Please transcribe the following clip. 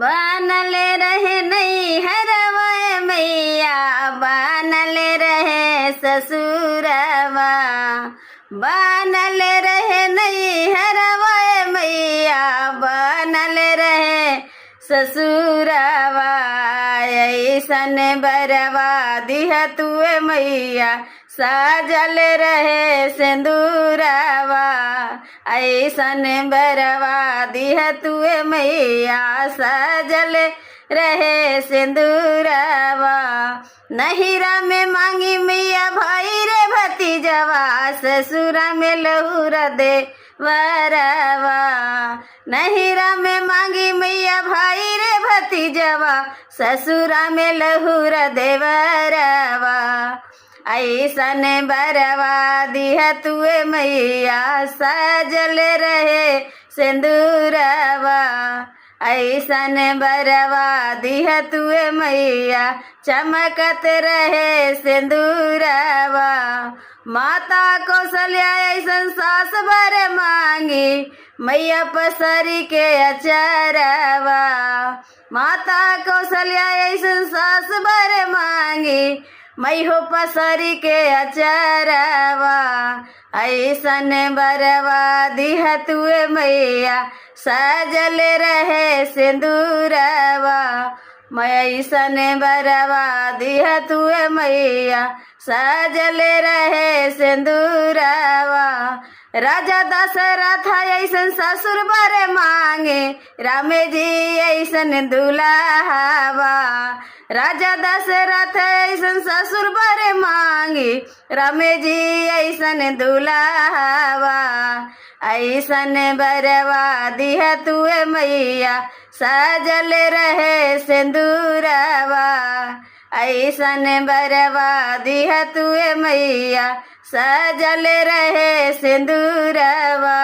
बनल रहे नैहरवा मैया, बनल रहे ससुरवा, बनल रहे नैहरवा मैया, बनल रहे ससुरवा। ऐसन बरवा दिह तुए मैया, साजल रहे सिंदूरवा। ऐसन बरवा दिह तुए मैया, साजल रहे सिंदूरवा। नहिरा में मांगी मैया भाई रे भतीजवा, ससुरा में लहुर दे वरवा। नहिरा में मांगी मैया भाई रे भतीजवा, ससुरा में लहुर देवरवा। ऐसन बरवा दिह तुए मैया, सजल रहे सिंदूरवा। ऐसन बरवा दिह तुए मैया, चमकत रहे सिंदूरवा। माता कौशल्या ऐसन सास बर मांगी, मैया पसरी के अचरवा। माता कौशल्या ऐसन सास बर मांगी, मैहो पसरी के अचरवा। ऐसन बरवा दिह तुए मैया, सजल रहे सिंदूरवा। ऐसन बरवा दिह तुए मैया, सजल रहे सिंदूरवा। राजा दशरथ ऐसन ससुर बर मांगे, राम जी ऐसन दुल्हावा। राजा दशरथ ऐसन ससुर बर मांगे, राम जी ऐसन दुल्हावा। ऐसन बरवा दिह तुए मैया, सजल रहे सिंदूरवा। ऐसन बरवा दिह तुए मैया, सजल रहे सिंदूरवा।